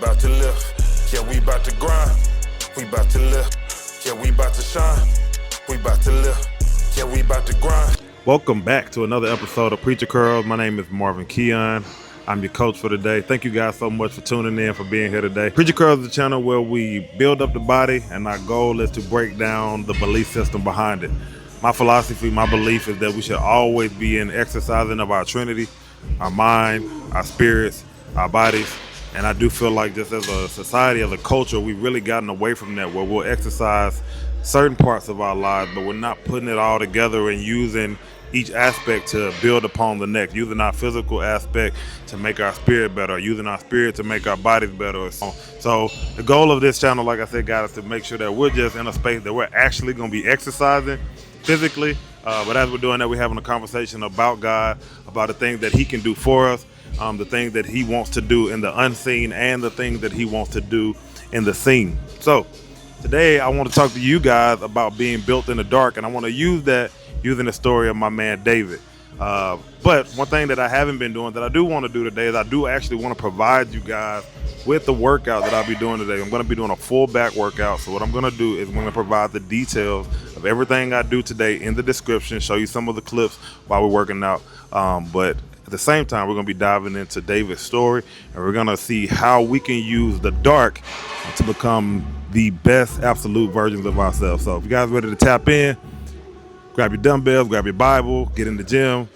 bout to live. Yeah, we bout to grind. We bout to live. Yeah, we bout to shine. We bout to live. Yeah, we bout to grind. Welcome back to another episode of Preacher Curls. My name is Marvin Keon. I'm your coach for today. Thank you guys so much for tuning in, for being here today. Preacher Curls is a channel where we build up the body, and our goal is to break down the belief system behind it. My philosophy, my belief is that we should always be in exercising of our Trinity, our mind, our spirits, our bodies. And I do feel like just as a society, as a culture, we've really gotten away from that, where we'll exercise certain parts of our lives, but we're not putting it all together and using each aspect to build upon the next, using our physical aspect to make our spirit better, using our spirit to make our bodies better. So the goal of this channel, like I said, guys, is to make sure that we're just in a space that we're actually going to be exercising physically, but as we're doing that, we're having a conversation about God, about the things that he can do for us, the things that he wants to do in the unseen, and the things that he wants to do in the seen. So today I want to talk to you guys about being built in the dark, and I want to use that using the story of my man David. But one thing that I haven't been doing that I do want to do today is I do actually want to provide you guys with the workout that I'll be doing today. I'm going to be doing a full back workout. So what I'm going to do is I'm going to provide the details of everything I do today in the description, show you some of the clips while we're working out. But at the same time, we're going to be diving into David's story, and we're going to see how we can use the dark to become the best absolute versions of ourselves. So if you guys are ready to tap in, grab your dumbbells, grab your Bible, get in the gym.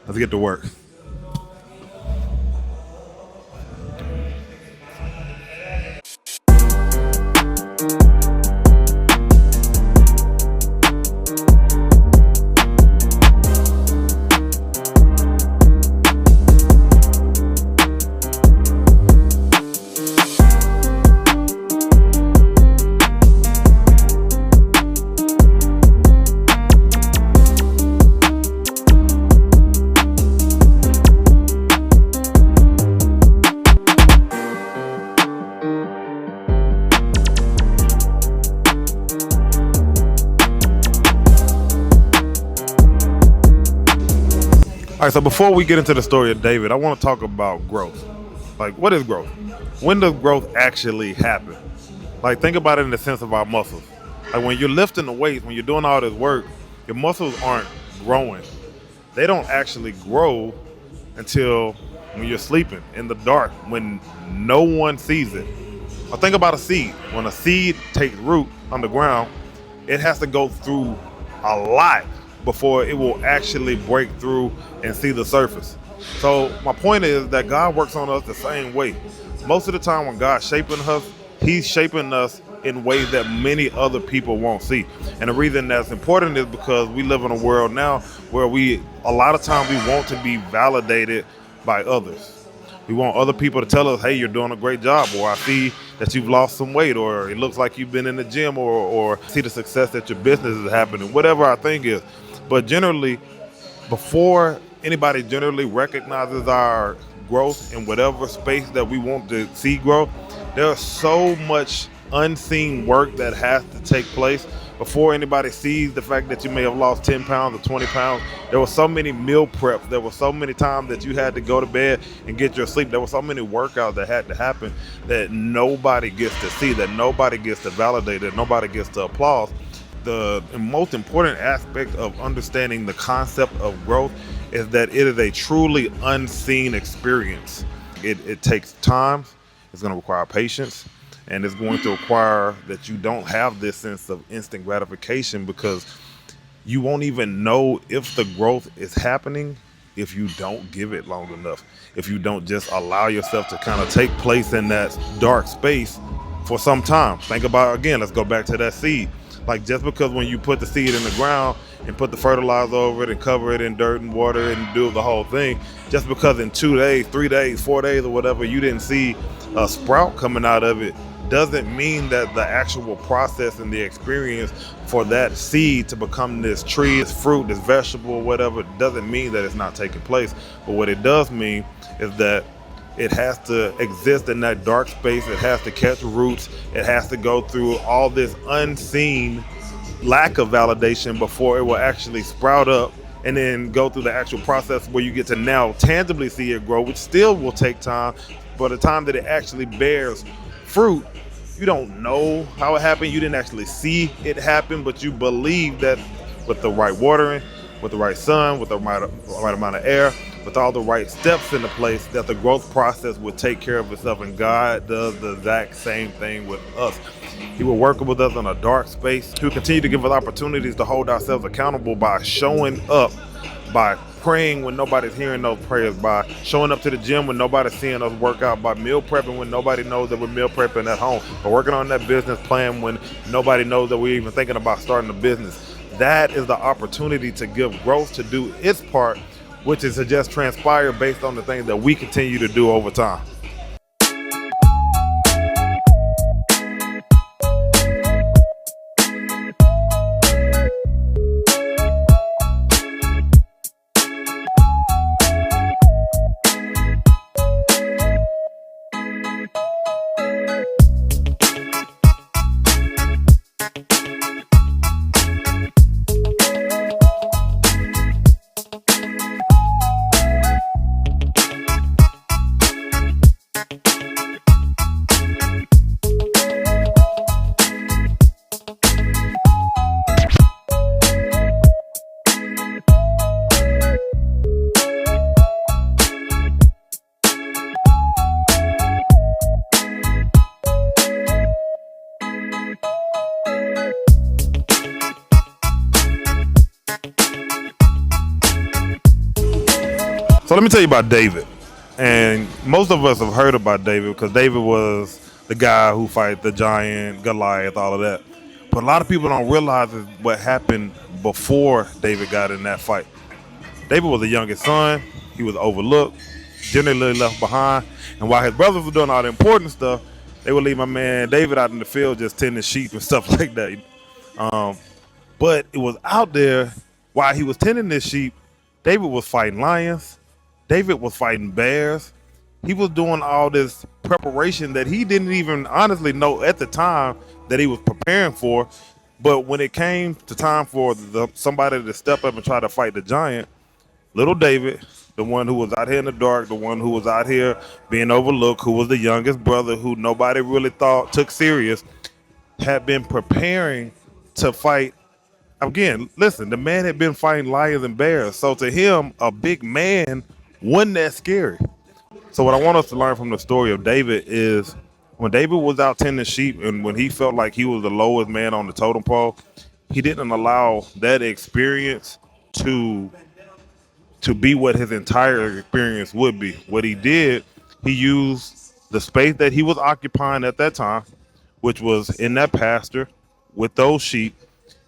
Let's get to work. All right, so before we get into the story of David, I want to talk about growth. Like, what is growth? When does growth actually happen? Like, think about it in the sense of our muscles. Like, when you're lifting the weights, when you're doing all this work, your muscles aren't growing. They don't actually grow until when you're sleeping in the dark, when no one sees it. Or think about a seed. When a seed takes root on the ground, it has to go through a lot before it will actually break through and see the surface. So my point is that God works on us the same way. Most of the time when God's shaping us, he's shaping us in ways that many other people won't see. And the reason that's important is because we live in a world now where a lot of times we want to be validated by others. We want other people to tell us, hey, you're doing a great job, or I see that you've lost some weight, or it looks like you've been in the gym, or see the success that your business is happening, whatever our thing is. But generally, before anybody generally recognizes our growth in whatever space that we want to see grow, there's so much unseen work that has to take place before anybody sees the fact that you may have lost 10 pounds or 20 pounds. There were so many meal preps. There were so many times that you had to go to bed and get your sleep. There were so many workouts that had to happen that nobody gets to see, that nobody gets to validate, that nobody gets to applaud. The most important aspect of understanding the concept of growth is that it is a truly unseen experience. It takes time, it's going to require patience, and it's going to require that you don't have this sense of instant gratification, because you won't even know if the growth is happening if you don't give it long enough, if you don't just allow yourself to kind of take place in that dark space for some time. Think about, again, let's go back to that seed. Like, just because when you put the seed in the ground and put the fertilizer over it and cover it in dirt and water and do the whole thing, just because in 2 days, 3 days, 4 days or whatever, you didn't see a sprout coming out of it, doesn't mean that the actual process and the experience for that seed to become this tree, this fruit, this vegetable, whatever, doesn't mean that it's not taking place. But what it does mean is that it has to exist in that dark space. It has to catch roots. It has to go through all this unseen lack of validation before it will actually sprout up and then go through the actual process where you get to now tangibly see it grow, which still will take time, By the time that it actually bears fruit, you don't know how it happened. You didn't actually see it happen, but you believe that with the right watering, with the right sun, with the right amount of air, with all the right steps into place, that the growth process would take care of itself. And God does the exact same thing with us. He will work with us in a dark space. He will continue to give us opportunities to hold ourselves accountable by showing up, by praying when nobody's hearing those prayers, by showing up to the gym when nobody's seeing us work out, by meal prepping when nobody knows that we're meal prepping at home, by working on that business plan when nobody knows that we're even thinking about starting a business. That is the opportunity to give growth to do its part, which is to just transpire based on the things that we continue to do over time. So let me tell you about David. And most of us have heard about David because David was the guy who fight the giant, Goliath, all of that. But a lot of people don't realize is what happened before David got in that fight. David was the youngest son. He was overlooked, generally left behind. And while his brothers were doing all the important stuff, they would leave my man David out in the field just tending sheep and stuff like that. But it was out there while he was tending this sheep, David was fighting lions. David was fighting bears. He was doing all this preparation that he didn't even honestly know at the time that he was preparing for. But when it came to time for somebody to step up and try to fight the giant, little David, the one who was out here in the dark, the one who was out here being overlooked, who was the youngest brother, who nobody really took serious, had been preparing to fight. Again, listen, the man had been fighting lions and bears. So to him, a big man wasn't that scary. So what I want us to learn from the story of David is when David was out tending sheep and when he felt like he was the lowest man on the totem pole, he didn't allow that experience to be what his entire experience would be. What he did, he used the space that he was occupying at that time, which was in that pasture with those sheep.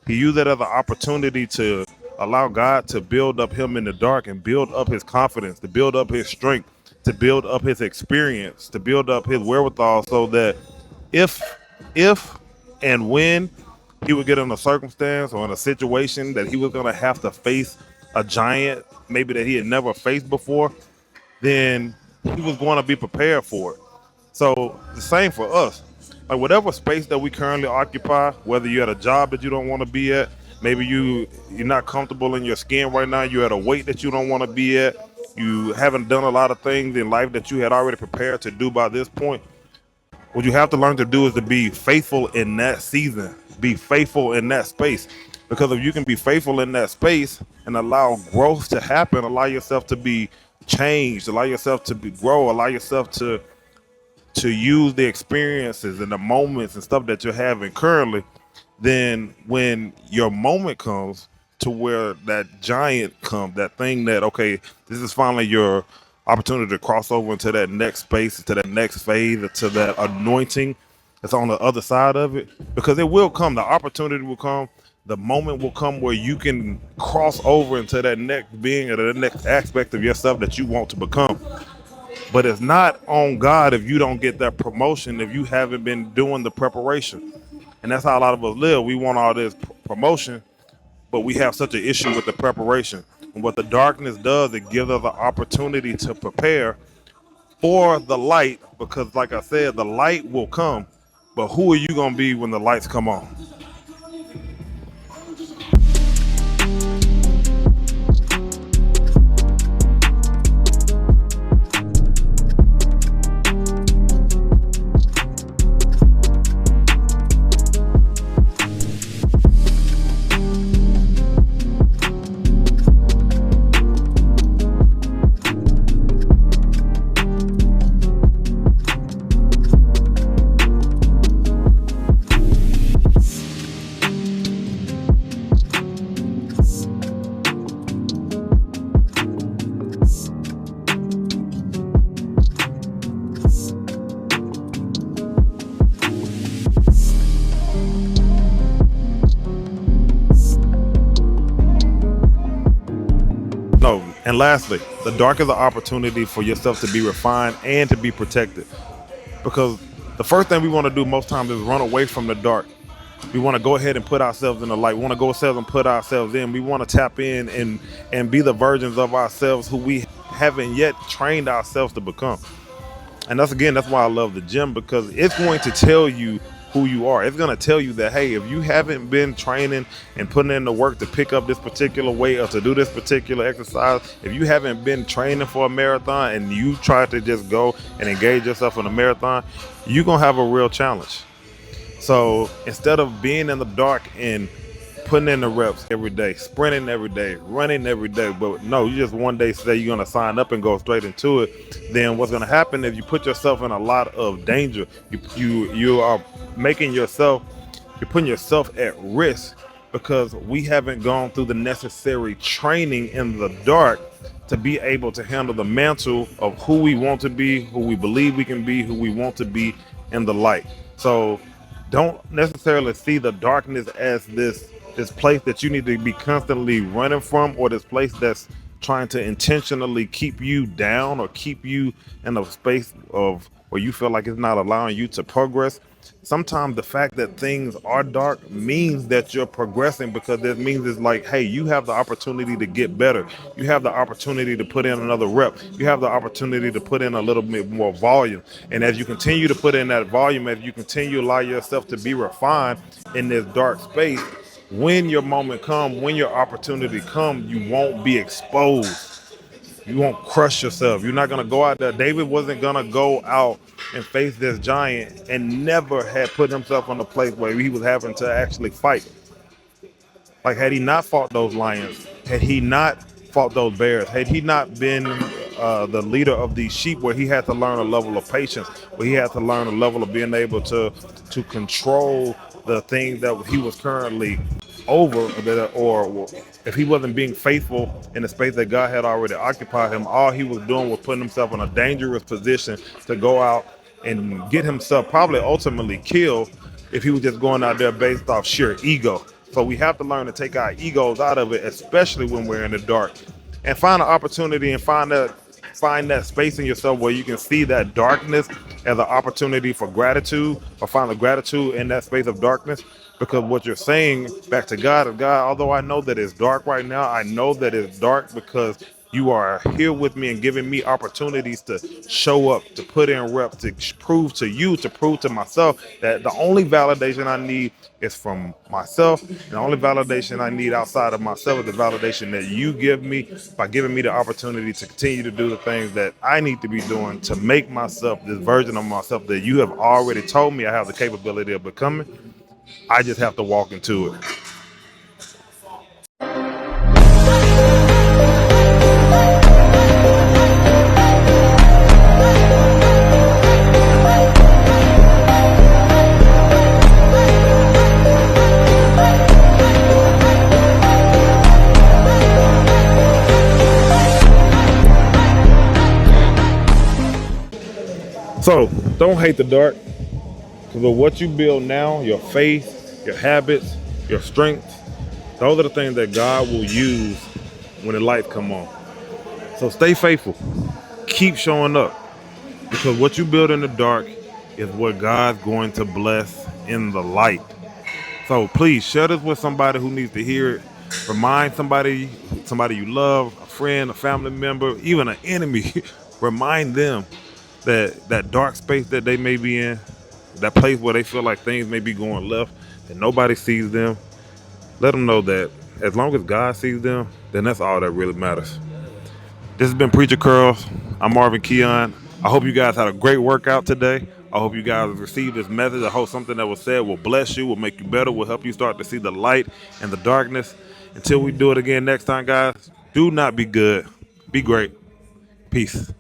He used it as an opportunity to allow God to build up him in the dark and build up his confidence, to build up his strength, to build up his experience, to build up his wherewithal, so that if and when he would get in a circumstance or in a situation that he was going to have to face a giant, maybe that he had never faced before, then he was going to be prepared for it. So the same for us. Like whatever space that we currently occupy, whether you're at a job that you don't want to be at, maybe you're not comfortable in your skin right now, you're at a weight that you don't want to be at, you haven't done a lot of things in life that you had already prepared to do by this point. What you have to learn to do is to be faithful in that season, be faithful in that space. Because if you can be faithful in that space and allow growth to happen, allow yourself to be changed, allow yourself to grow, allow yourself to use the experiences and the moments and stuff that you're having currently, then when your moment comes to where that giant comes, that thing that, okay, this is finally your opportunity to cross over into that next space, to that next phase, to that anointing that's on the other side of it, because it will come, the opportunity will come, the moment will come where you can cross over into that next being or the next aspect of yourself that you want to become. But it's not on God if you don't get that promotion, if you haven't been doing the preparation. And that's how a lot of us live. We want all this promotion, but we have such an issue with the preparation. And what the darkness does, it gives us an opportunity to prepare for the light, because like I said, the light will come, but who are you going to be when the lights come on? And lastly, the dark is an opportunity for yourself to be refined and to be protected. Because the first thing we want to do most times is run away from the dark. We want to go ahead and put ourselves in the light. We want to go ourselves and put ourselves in. We want to tap in and be the versions of ourselves who we haven't yet trained ourselves to become. And that's why I love the gym, because it's going to tell you who you are. It's going to tell you that, hey, if you haven't been training and putting in the work to pick up this particular weight or to do this particular exercise, if you haven't been training for a marathon and you try to just go and engage yourself in a marathon, you're going to have a real challenge. So instead of being in the dark and putting in the reps every day, sprinting every day, running every day, but no, you just one day say you're gonna sign up and go straight into it, then what's gonna happen is you put yourself in a lot of danger. You are making yourself, you're putting yourself at risk, because we haven't gone through the necessary training in the dark to be able to handle the mantle of who we want to be, who we believe we can be, who we want to be in the light. So don't necessarily see the darkness as this place that you need to be constantly running from, or this place that's trying to intentionally keep you down or keep you in a space of where you feel like it's not allowing you to progress. Sometimes the fact that things are dark means that you're progressing, because it means it's like, hey, you have the opportunity to get better. You have the opportunity to put in another rep. You have the opportunity to put in a little bit more volume. And as you continue to put in that volume, as you continue to allow yourself to be refined in this dark space, when your moment come, when your opportunity come, you won't be exposed. You won't crush yourself. You're not gonna go out there. David wasn't gonna go out and face this giant and never had put himself in a place where he was having to actually fight. Like, had he not fought those lions, had he not fought those bears, had he not been the leader of these sheep, where he had to learn a level of patience, where he had to learn a level of being able to control the thing that he was currently over, or if he wasn't being faithful in the space that God had already occupied him, all he was doing was putting himself in a dangerous position to go out and get himself probably ultimately killed if he was just going out there based off sheer ego. So we have to learn to take our egos out of it, especially when we're in the dark, and find an opportunity and find that space in yourself where you can see that darkness as an opportunity for gratitude, or find the gratitude in that space of darkness. Because what you're saying back to God is, God, although I know that it's dark right now, I know that it's dark because you are here with me and giving me opportunities to show up, to put in reps, to prove to you, to prove to myself that the only validation I need is from myself. And the only validation I need outside of myself is the validation that you give me by giving me the opportunity to continue to do the things that I need to be doing to make myself this version of myself that you have already told me I have the capability of becoming. I just have to walk into it. So don't hate the dark, because with what you build now, your faith, your habits, your strength, those are the things that God will use when the lights come on. So stay faithful. Keep showing up, because what you build in the dark is what God's going to bless in the light. So please share this with somebody who needs to hear it. Remind somebody you love, a friend, a family member, even an enemy. Remind them that dark space that they may be in, that place where they feel like things may be going left, and nobody sees them. Let them know that as long as God sees them, then that's all that really matters. This has been Preacher Curls. I'm Marvin Keon. I hope you guys had a great workout today. I hope you guys received this message. I hope something that was said will bless you, will make you better, will help you start to see the light and the darkness. Until we do it again next time, guys, do not be good. Be great. Peace.